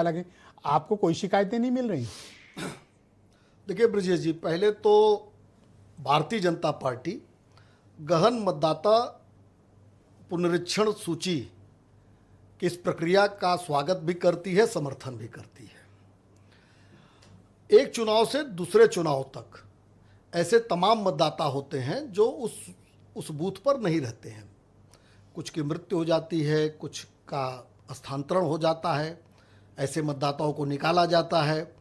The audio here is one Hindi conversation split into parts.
हालांकि आपको कोई शिकायतें नहीं मिल रही? देखिए ब्रजेश जी, पहले तो भारतीय जनता पार्टी गहन मतदाता पुनरीक्षण सूची की इस प्रक्रिया का स्वागत भी करती है, समर्थन भी करती है। एक चुनाव से दूसरे चुनाव तक ऐसे तमाम मतदाता होते हैं जो उस बूथ पर नहीं रहते हैं। कुछ की मृत्यु हो जाती है, कुछ का स्थानांतरण हो जाता है, ऐसे मतदाताओं को निकाला जाता है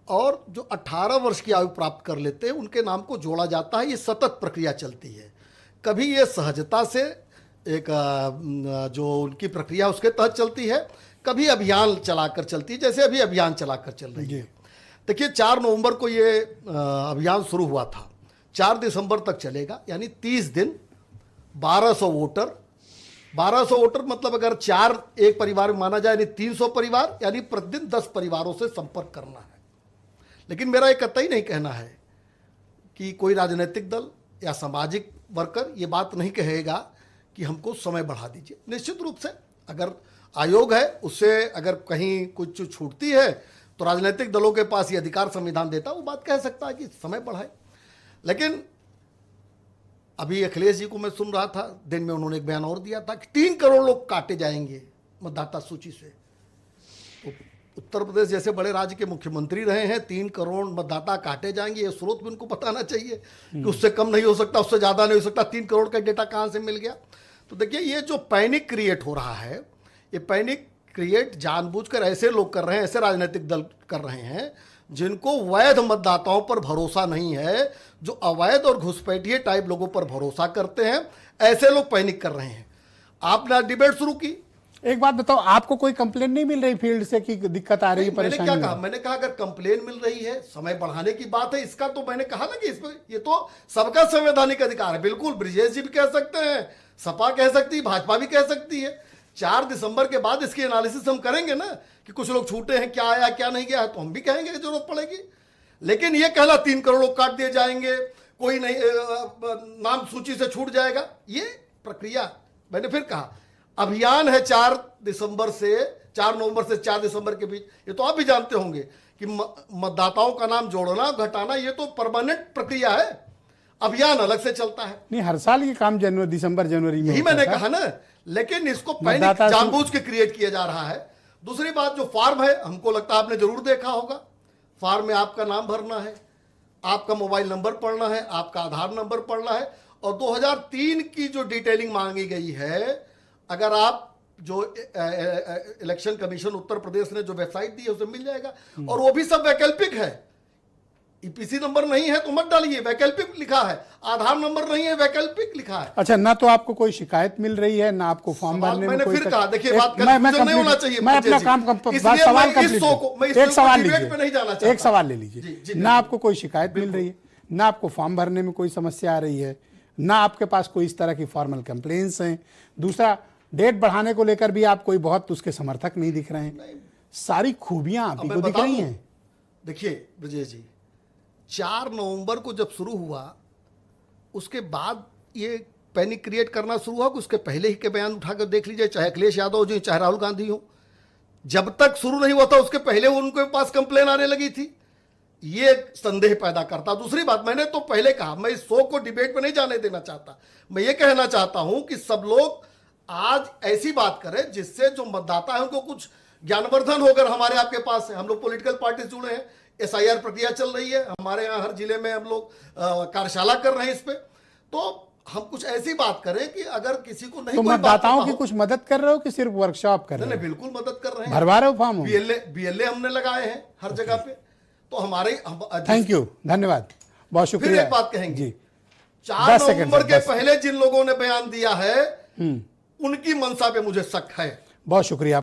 और जो 18 वर्ष की आयु प्राप्त कर लेते हैं उनके नाम को जोड़ा जाता है। ये सतत प्रक्रिया चलती है। कभी ये सहजता से एक जो उनकी प्रक्रिया उसके तहत चलती है, कभी अभियान चलाकर चलती है, जैसे अभी अभियान चलाकर चल रही है। देखिए 4 नवंबर को ये अभियान शुरू हुआ था, 4 दिसंबर तक चलेगा, यानी 30 दिन 1200 वोटर। 1200 वोटर मतलब अगर 4 एक परिवार में माना जाए यानी 300 परिवार, यानी प्रतिदिन 10 परिवारों से संपर्क करना है। लेकिन मेरा एक कतई नहीं कहना है कि कोई राजनीतिक दल या सामाजिक वर्कर ये बात नहीं कहेगा कि हमको समय बढ़ा दीजिए। निश्चित रूप से अगर आयोग है उससे अगर कहीं कुछ छूटती है तो राजनीतिक दलों के पास ये अधिकार संविधान देता है, वो बात कह सकता है कि समय बढ़ाए। लेकिन अभी अखिलेश जी को मैं सुन रहा था, दिन में उन्होंने एक बयान और दिया था कि 3 करोड़ लोग काटे जाएंगे मतदाता सूची से। तो उत्तर प्रदेश जैसे बड़े राज्य के मुख्यमंत्री रहे हैं, 3 करोड़ मतदाता काटे जाएंगे, ये स्रोत भी उनको बताना चाहिए कि उससे कम नहीं हो सकता, उससे ज़्यादा नहीं हो सकता। 3 करोड़ का डेटा कहाँ से मिल गया? तो देखिए ये जो पैनिक क्रिएट हो रहा है, ये पैनिक क्रिएट जानबूझकर ऐसे लोग कर रहे हैं, ऐसे राजनीतिक दल कर रहे हैं जिनको वैध मतदाताओं पर भरोसा नहीं है, जो अवैध और घुसपैठिए टाइप लोगों पर भरोसा करते हैं, ऐसे लोग पैनिक कर रहे हैं। आपने आज डिबेट शुरू की। एक बात बताओ, आपको कोई कंप्लेन नहीं मिल रही फील्ड से कि दिक्कत आ रही है, परेशानी? मैंने क्या कहा? मैंने कहा अगर कंप्लेन मिल रही है, समय बढ़ाने की बात है, इसका तो मैंने कहा ना कि इसमें ये तो सबका संवैधानिक अधिकार है। बिल्कुल ब्रजेश जी भी कह सकते हैं, सपा कह सकती है, भाजपा भी कह सकती है। 4 दिसंबर के बाद इसकी एनालिसिस हम करेंगे ना कि कुछ लोग छूटे हैं, क्या आया क्या नहीं गया है, तो हम भी कहेंगे कि जरूरत पड़ेगी। लेकिन ये कहना 3 करोड़ लोग काट दिए जाएंगे, कोई नहीं नाम सूची से छूट जाएगा, ये प्रक्रिया मैंने फिर कहा अभियान है 4 नवंबर से 4 दिसंबर के बीच। ये तो आप भी जानते होंगे कि मतदाताओं का नाम जोड़ना घटाना ये तो परमानेंट प्रक्रिया है, अभियान अलग से चलता है। नहीं, हर साल ये काम दिसंबर जनवरी में यही मैंने कहा ना, लेकिन इसको पैनिक जानबूझ के क्रिएट किया जा रहा है। दूसरी बात, जो फॉर्म है, हमको लगता है आपने जरूर देखा होगा, फॉर्म में आपका नाम भरना है, आपका मोबाइल नंबर पढ़ना है, आपका आधार नंबर पढ़ना है और 2003 की जो डिटेलिंग मांगी गई है, अगर आप जो इलेक्शन कमीशन उत्तर प्रदेश ने जो वेबसाइट दी है उसे मिल जाएगा। और वो भी सब वैकल्पिक है, ईपीसी नंबर नहीं है तो मत डालिए, वैकल्पिक लिखा है। आधार नंबर नहीं है, वैकल्पिक लिखा है। अच्छा, ना तो आपको कोई शिकायत मिल रही है, ना आपको फॉर्म भरने में मैंने कोई फिर कहा, देखिए बात नहीं होना चाहिए। मैं अपना काम सवाल कंप्लीट, एक सवाल लीजिए, एक सवाल ले लीजिए। ना आपको कोई शिकायत मिल रही है, ना आपको फॉर्म भरने में कोई समस्या आ रही है, ना आपके पास कोई इस तरह की फॉर्मल कंप्लेंट्स हैं। दूसरा, डेट बढ़ाने को लेकर भी आप कोई बहुत उसके समर्थक नहीं दिख रहे हैं। सारी खूबियां आप ही को दिख रही हैं। देखिए ब्रजेश जी, 4 नवंबर को जब शुरू हुआ उसके बाद ये पैनिक क्रिएट करना शुरू हुआ कि उसके पहले ही के बयान उठाकर देख लीजिए, चाहे अखिलेश यादव हो चाहे राहुल गांधी हो, जब तक शुरू नहीं हुआ था उसके पहले उनके पास कंप्लेन आने लगी थी। ये संदेह पैदा करता। दूसरी बात, मैंने तो पहले कहा मैं इस शो को डिबेट में नहीं जाने देना चाहता। मैं ये कहना चाहता हूं कि सब लोग आज ऐसी बात करें जिससे जो मतदाता है उनको कुछ ज्ञानवर्धन होकर हमारे आपके पास है। हम लोग पॉलिटिकल पार्टी से जुड़े हैं, SIR प्रक्रिया चल रही है हमारे यहाँ, हर जिले में हम लोग कार्यशाला कर रहे हैं इस पे। तो हम कुछ ऐसी बात करें कि अगर किसी को नहीं, तो मतदाताओं की कुछ मदद कर रहे हो कि सिर्फ वर्कशॉप कर रहे हो? नहीं, बिल्कुल मदद कर रहे हैं। भरवा रहे हो फॉर्म? BLA हमने लगाए हैं हर जगह पे। तो हमारे थैंक यू, धन्यवाद, बहुत शुक्रिया। फिर एक बात कहेंगे जी, 4 नवंबर के पहले जिन लोगों ने बयान दिया है उनकी मंशा पे मुझे शक है। बहुत शुक्रिया।